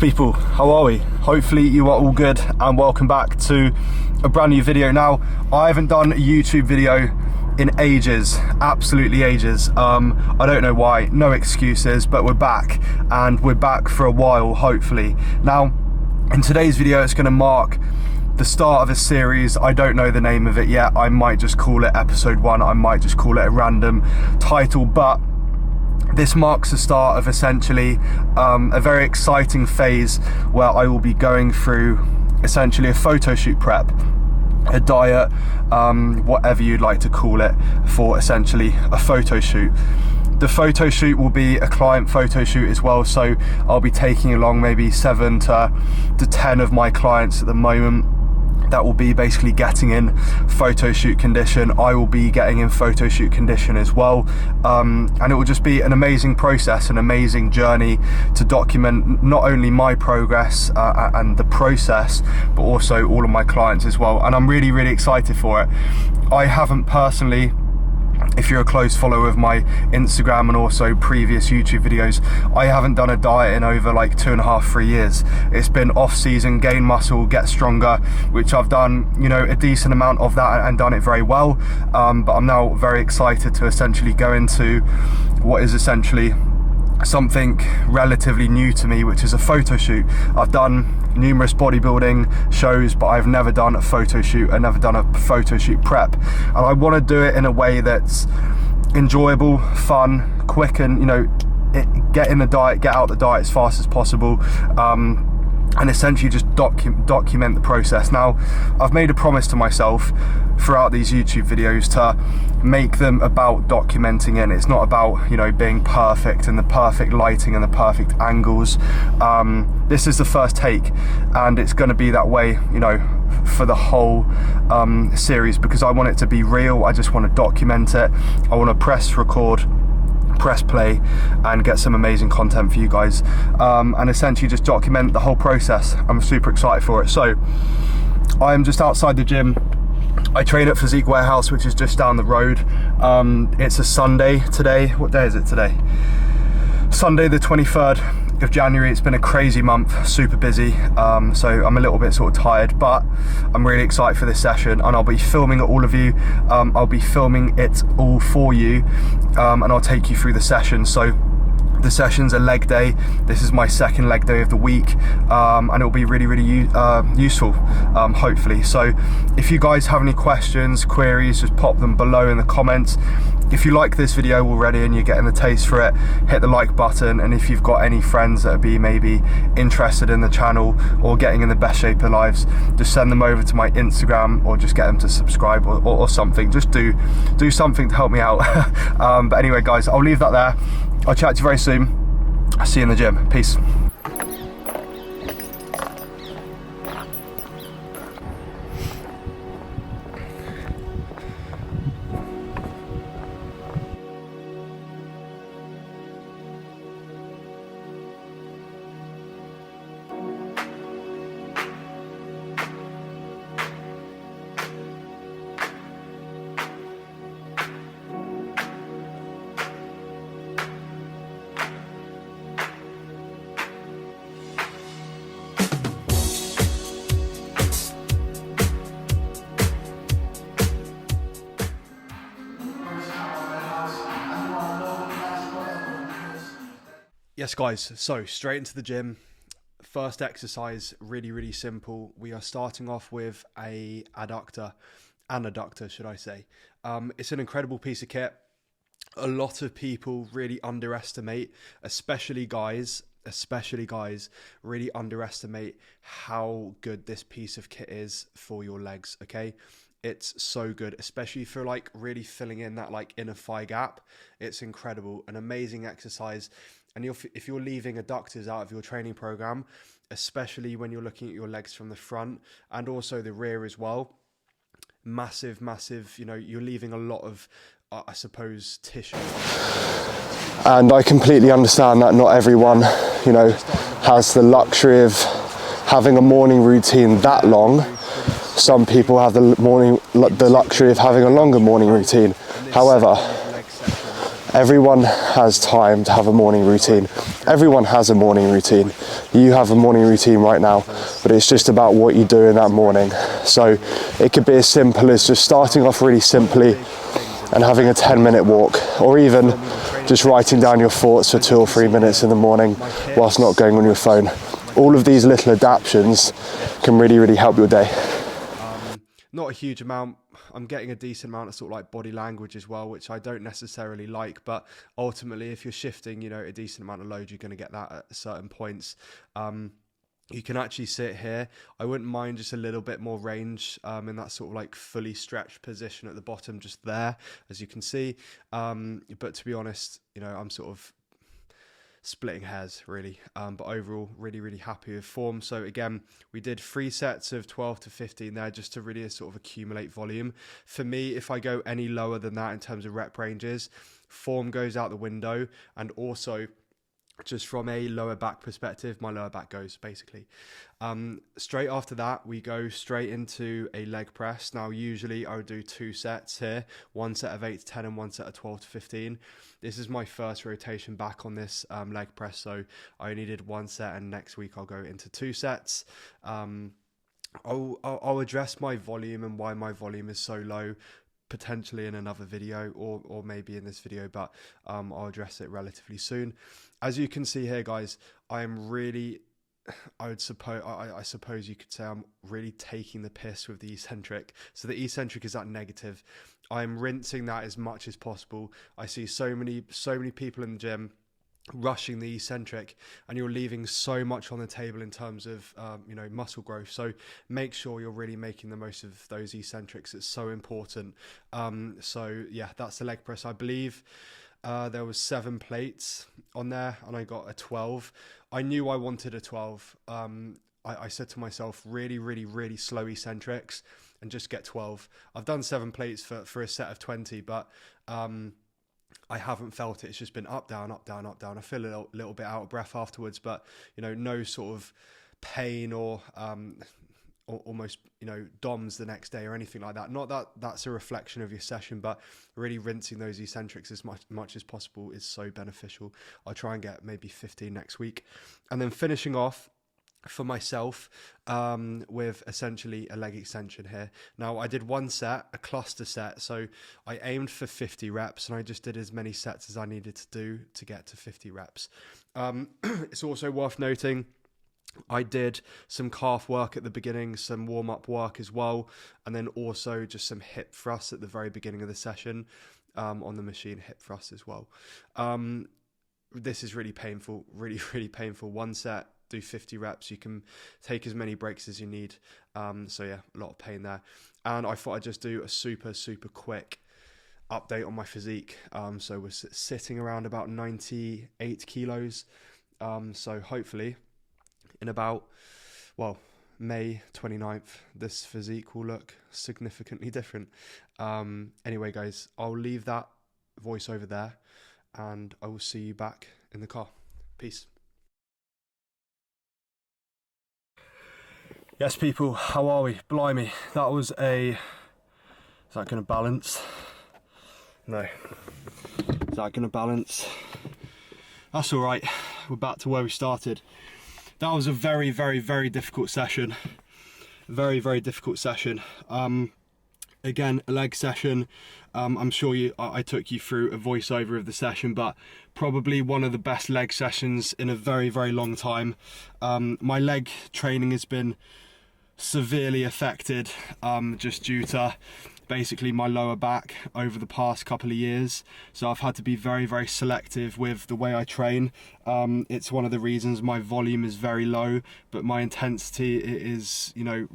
People, how are we? Hopefully you are all good and welcome back to a brand new video. Now, I haven't done a YouTube video in ages, absolutely ages. I don't know why, no excuses, but we're back and we're back for a while, hopefully. Now, in today's video, it's going to mark the start of a series. I don't know the name of it yet. I might just call it episode 1. I might just call it a random title, but this marks the start of essentially a very exciting phase where I will be going through essentially a photo shoot prep, a diet, whatever you'd like to call it, for essentially a photo shoot. The photo shoot will be a client photo shoot as well, so I'll be taking along maybe 7 to 10 of my clients at the moment. That will be basically getting in photo shoot condition. I will be getting in photo shoot condition as well, and it will just be an amazing process, an amazing journey to document not only my progress and the process, but also all of my clients as well. And I'm really, really excited for it. I haven't personally, if you're a close follower of my Instagram and also previous YouTube videos, I haven't done a diet in over like 2.5-3 years. It's been off season, gain muscle, get stronger, which I've done, you know, a decent amount of that and done it very well. But I'm now very excited to essentially go into what is essentially something relatively new to me, which is a photo shoot. I've done numerous bodybuilding shows, but I've never done a photo shoot. I've never done a photo shoot prep, and I want to do it in a way that's enjoyable, fun, quick, and get in the diet, get out the diet as fast as possible, and essentially just document the process. Now, I've made a promise to myself throughout these YouTube videos to make them about documenting it. It's not about, being perfect and the perfect lighting and the perfect angles. This is the first take, and it's going to be that way, for the whole series, because I want it to be real. I just want to document it. I want to press record, press play, and get some amazing content for you guys, and essentially just document the whole process. I'm super excited for it. So I'm just outside the gym. I train at Physique Warehouse, which is just down the road. It's a Sunday today. What day is it today? Sunday the 23rd of January. It's been a crazy month, super busy, so I'm a little bit sort of tired, but I'm really excited for this session, and I'll be filming it all of you. I'll be filming it all for you, and I'll take you through the session. So the session's a leg day. This is my second leg day of the week, and it'll be really, really useful, hopefully. So if you guys have any questions, queries, just pop them below in the comments. If you like this video already and you're getting the taste for it, hit the like button. And if you've got any friends that would be maybe interested in the channel or getting in the best shape of their lives, just send them over to my Instagram, or just get them to subscribe or something. Just do something to help me out. But anyway, guys, I'll leave that there. I'll chat to you very soon. I'll see you in the gym. Peace. Yes guys, so straight into the gym. First exercise, really, really simple. We are starting off with an adductor, should I say. It's an incredible piece of kit. A lot of people really underestimate, especially guys, really underestimate how good this piece of kit is for your legs, okay? It's so good, especially for like really filling in that like inner thigh gap. It's incredible, an amazing exercise. And if you're leaving adductors out of your training program, especially when you're looking at your legs from the front and also the rear as well, massive, you're leaving a lot of, I suppose, tissue. And I completely understand that not everyone, has the luxury of having a morning routine that long. Some people have the luxury of having a longer morning routine. However, Everyone has time to have a morning routine. Everyone has a morning routine. You have a morning routine right now, but it's just about what you do in that morning. So it could be as simple as just starting off really simply and having a 10-minute walk, or even just writing down your thoughts for 2 or 3 minutes in the morning whilst not going on your phone. All of these little adaptations can really, really help your day. Not a huge amount. I'm getting a decent amount of sort of like body language as well, which I don't necessarily like, but ultimately if you're shifting, you know, a decent amount of load, you're going to get that at certain points. You can actually sit here. I wouldn't mind just a little bit more range in that sort of like fully stretched position at the bottom, just there, as you can see. But to be honest, you know, I'm sort of splitting hairs really, but overall really happy with form. So again, we did 3 sets of 12 to 15 there, just to really sort of accumulate volume. For me, if I go any lower than that in terms of rep ranges, form goes out the window, and also just from a lower back perspective, my lower back goes basically. Straight after that, we go straight into a leg press. Now, usually I would do 2 sets here, 1 set of 8 to 10 and 1 set of 12 to 15. This is my first rotation back on this leg press, so I only did 1 set, and next week I'll go into 2 sets. I'll address my volume and why my volume is so low potentially in another video, or maybe in this video, but I'll address it relatively soon. As you can see here, guys, I am really, I suppose you could say I'm really taking the piss with the eccentric. So the eccentric is that negative. I'm rinsing that as much as possible. I see so many people in the gym rushing the eccentric, and you're leaving so much on the table in terms of you know, muscle growth. So make sure you're really making the most of those eccentrics. It's so important. So yeah, that's the leg press. I believe there was 7 plates on there, and I got a 12. I knew I wanted a 12. I said to myself, really slow eccentrics and just get 12. I've done 7 plates for a set of 20, but I haven't felt it. It's just been up, down, up, down, up, down. I feel a little bit out of breath afterwards, but you know, no sort of pain or almost, you know, DOMs the next day or anything like that. Not that that's a reflection of your session, but really rinsing those eccentrics as much as possible is so beneficial. I'll try and get maybe 15 next week, and then finishing off for myself with essentially a leg extension here. Now, I did 1 set, a cluster set, so I aimed for 50 reps, and I just did as many sets as I needed to do to get to 50 reps. It's also worth noting, I did some calf work at the beginning, some warm-up work as well, and then also just some hip thrusts at the very beginning of the session on the machine, hip thrusts as well. This is really painful, really painful. 1 set, do 50 reps. You can take as many breaks as you need. So yeah, a lot of pain there. And I thought I'd just do a super quick update on my physique. So we're sitting around about 98 kilos. So hopefully in about, well, May 29th, this physique will look significantly different. Anyway, guys, I'll leave that voice over there, and I will see you back in the car. Peace. Yes, people, how are we? Blimey, that was is that going to balance? No. Is that going to balance? That's all right. We're back to where we started. That was a very difficult session. Very difficult session. Again, a leg session. I'm sure I took you through a voiceover of the session, but probably one of the best leg sessions in a very long time. My leg training has been severely affected just due to basically my lower back over the past couple of years. So I've had to be very selective with the way I train. It's one of the reasons my volume is very low, but my intensity is, you know,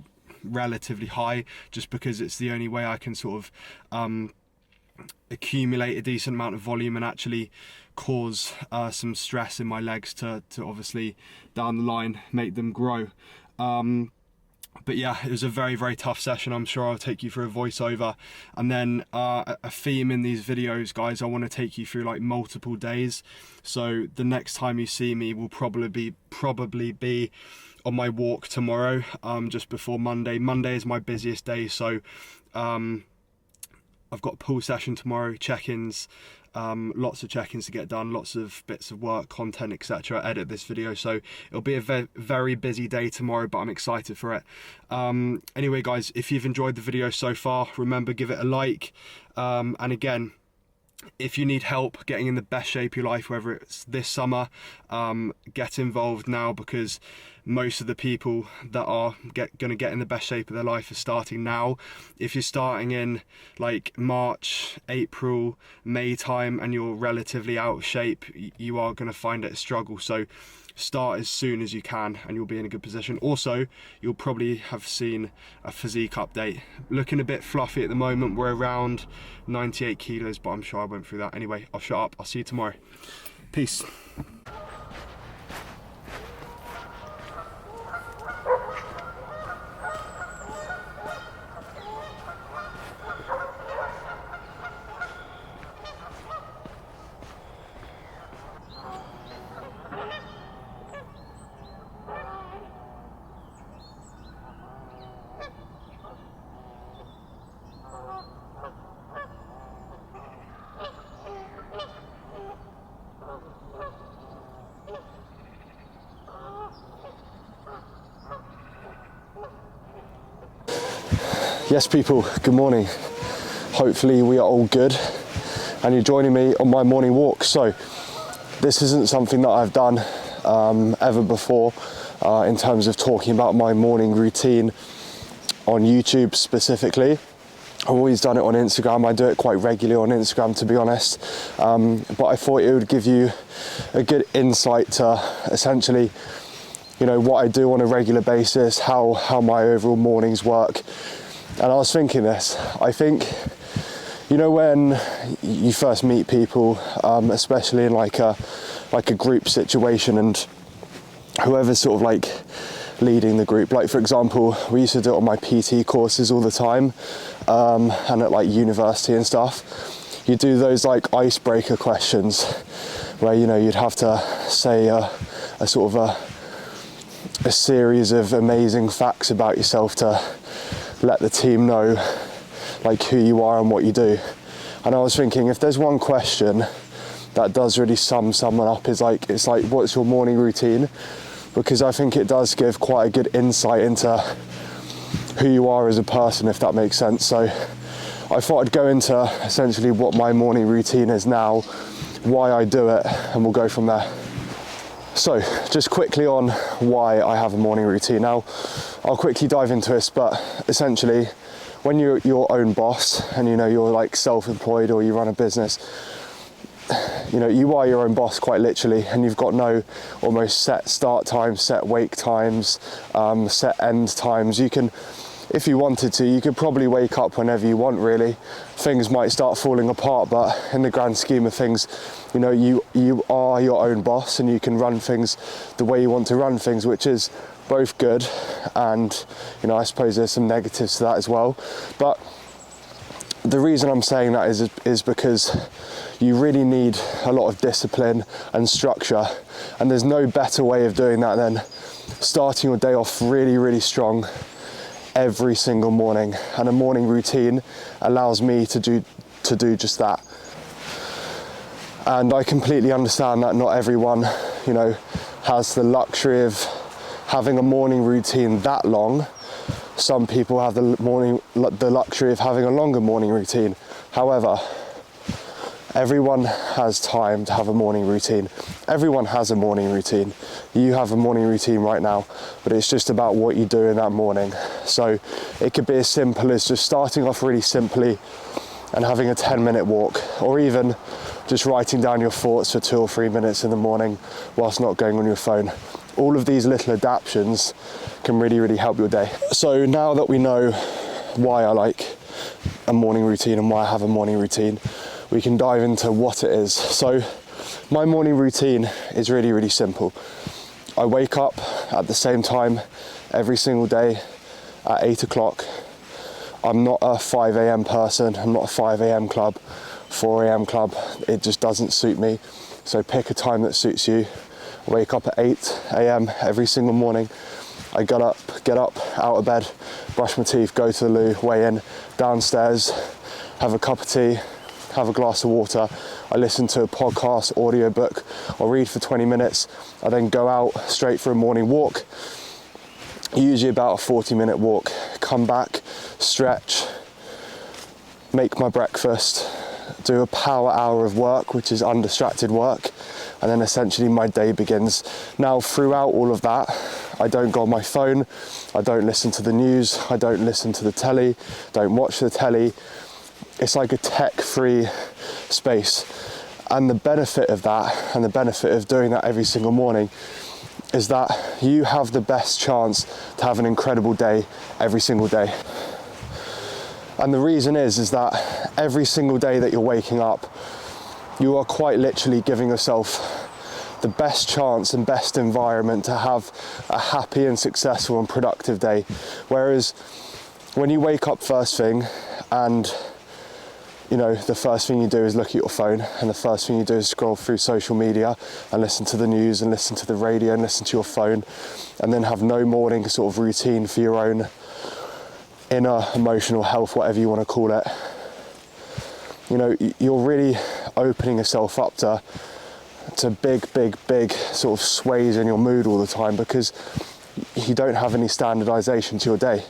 relatively high, just because it's the only way I can sort of accumulate a decent amount of volume and actually cause some stress in my legs to obviously down the line make them grow. But yeah, it was a very tough session. I'm sure I'll take you through a voiceover, and then a theme in these videos, guys. I want to take you through like multiple days. So the next time you see me will probably be on my walk tomorrow, just before Monday. Monday is my busiest day, so I've got a pool session tomorrow, check-ins, lots of check-ins to get done, lots of bits of work, content, etc. Edit this video, so it'll be a very busy day tomorrow, but I'm excited for it. Anyway guys, if you've enjoyed the video so far, remember, give it a like, and again, if you need help getting in the best shape of your life, whether it's this summer, get involved now, because most of the people that are going to get in the best shape of their life are starting now. If you're starting in like March, April, May time and you're relatively out of shape, you are going to find it a struggle. So start as soon as you can and you'll be in a good position. Also, you'll probably have seen a physique update. Looking a bit fluffy at the moment. We're around 98 kilos, but I'm sure I went through that. Anyway, I'll shut up. I'll see you tomorrow. Peace. Yes people, good morning. Hopefully we are all good and you're joining me on my morning walk. So this isn't something that I've done ever before in terms of talking about my morning routine on YouTube specifically. I've always done it on Instagram. I do it quite regularly on Instagram, to be honest, but I thought it would give you a good insight to essentially, you know, what I do on a regular basis, how my overall mornings work. And I was thinking this, I think, you know, when you first meet people, especially in like a group situation, and whoever's sort of like leading the group, like for example, we used to do it on my PT courses all the time, and at like university and stuff, you do those like icebreaker questions where, you know, you'd have to say a sort of a series of amazing facts about yourself to let the team know like who you are and what you do. And I was thinking, if there's one question that does really sum someone up, it's like what's your morning routine? Because I think it does give quite a good insight into who you are as a person, if that makes sense. So I thought I'd go into essentially what my morning routine is now, why I do it, and we'll go from there. So just quickly on why I have a morning routine. Now, I'll quickly dive into this, but essentially when you're your own boss and, you know, you're like self-employed or you run a business, you know, you are your own boss quite literally, and you've got no almost set start times, set wake times, set end times. You can, if you wanted to, you could probably wake up whenever you want really. Things might start falling apart, but in the grand scheme of things, you know, you are your own boss and you can run things the way you want to run things, which is both good, and, you know, I suppose there's some negatives to that as well. But the reason I'm saying that is because you really need a lot of discipline and structure, and there's no better way of doing that than starting your day off really, really strong every single morning. And a morning routine allows me to do just that. And I completely understand that not everyone, you know, has the luxury of having a morning routine that long. Some people have the luxury of having a longer morning routine. However, everyone has time to have a morning routine. Everyone has a morning routine. You have a morning routine right now, but it's just about what you do in that morning. So it could be as simple as just starting off really simply and having a 10-minute walk, or even just writing down your thoughts for 2 or 3 minutes in the morning whilst not going on your phone. All of these little adaptations can really, really help your day. So now that we know why I like a morning routine and why I have a morning routine, we can dive into what it is. So my morning routine is really, really simple. I wake up at the same time every single day at 8 o'clock. I'm not a 5 a.m. person. I'm not a 5 a.m. club, 4 a.m. club. It just doesn't suit me. So pick a time that suits you. I wake up at 8 a.m. every single morning. I get up, out of bed, brush my teeth, go to the loo, weigh in, downstairs, have a cup of tea, have a glass of water, I listen to a podcast, audiobook, I'll read for 20 minutes, I then go out straight for a morning walk, usually about a 40-minute walk, come back, stretch, make my breakfast, do a power hour of work, which is undistracted work, and then essentially my day begins. Now, throughout all of that, I don't go on my phone, I don't listen to the news, I don't listen to the telly, don't watch the telly. It's like a tech-free space. And the benefit of that, and the benefit of doing that every single morning, is that you have the best chance to have an incredible day every single day. And the reason is that every single day that you're waking up, you are quite literally giving yourself the best chance and best environment to have a happy and successful and productive day. Whereas when you wake up first thing and you know, the first thing you do is look at your phone, and the first thing you do is scroll through social media and listen to the news and listen to the radio and listen to your phone, and then have no morning sort of routine for your own inner emotional health, whatever you want to call it. You know, you're really opening yourself up to big sort of sways in your mood all the time, because you don't have any standardization to your day.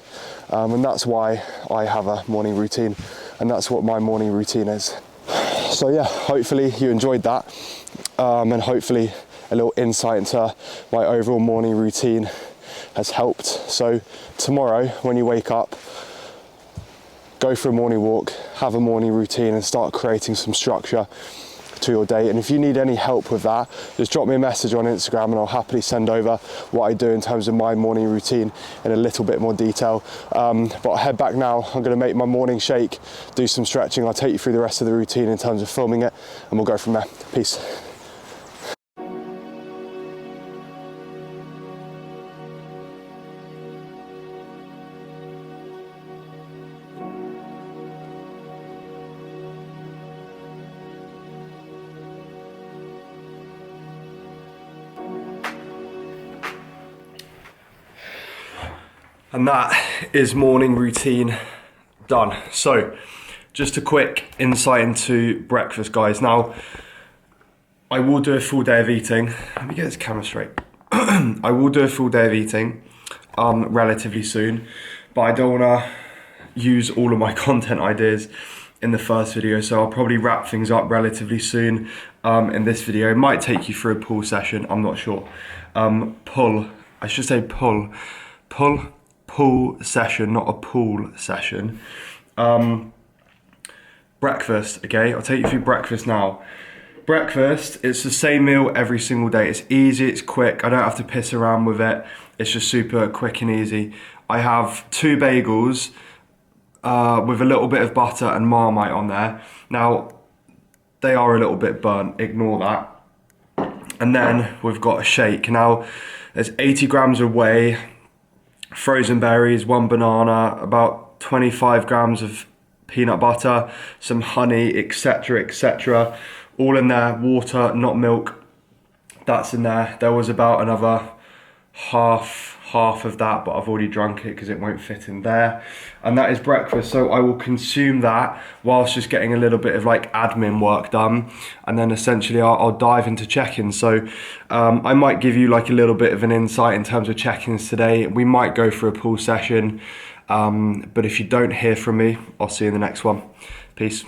And that's why I have a morning routine, and that's what my morning routine is. So yeah, hopefully you enjoyed that, and hopefully a little insight into my overall morning routine has helped. So tomorrow when you wake up, go for a morning walk, have a morning routine, and start creating some structure to your day. And if you need any help with that, just drop me a message on Instagram and I'll happily send over what I do in terms of my morning routine in a little bit more detail. But I'll head back now. I'm going to make my morning shake, do some stretching. I'll take you through the rest of the routine in terms of filming it, and we'll go from there. Peace. And that is morning routine done. So just a quick insight into breakfast, guys. Now, I will do a full day of eating. Let me get this camera straight. I will do a full day of eating relatively soon, but I don't want to use all of my content ideas in the first video, so I'll probably wrap things up relatively soon in this video. It might take you through a pull session, I'm not sure. Pull session, not a pool session. Breakfast, okay, I'll take you through breakfast now. Breakfast, it's the same meal every single day. It's easy, it's quick, I don't have to piss around with it. It's just super quick and easy. I have 2 bagels with a little bit of butter and Marmite on there. Now, they are a little bit burnt, ignore that. And then we've got a shake. Now, there's 80 grams of whey, frozen berries, 1 banana, about 25 grams of peanut butter, some honey, etc, etc. All in there, water, not milk, that's in there. There was about another half of that, but I've already drunk it because it won't fit in there. And that is breakfast, so I will consume that whilst just getting a little bit of like admin work done, and then essentially I'll dive into check-ins. So I might give you like a little bit of an insight in terms of check-ins today. We might go for a pool session, but if you don't hear from me, I'll see you in the next one. Peace.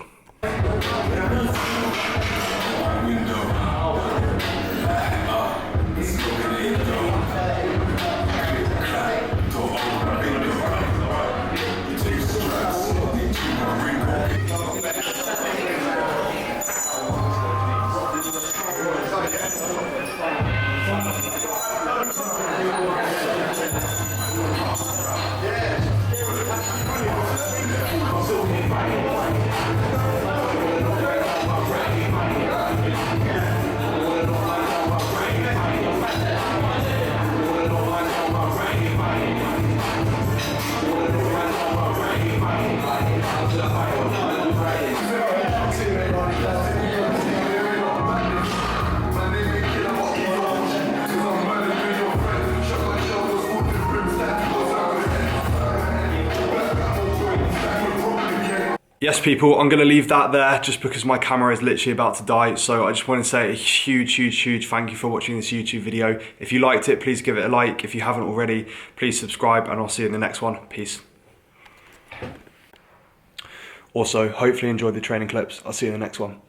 yes, people, I'm going to leave that there just because my camera is literally about to die. So I just want to say a huge thank you for watching this YouTube video. If you liked it, please give it a like. If you haven't already, please subscribe, and I'll see you in the next one. Peace. Also, hopefully enjoyed the training clips. I'll see you in the next one.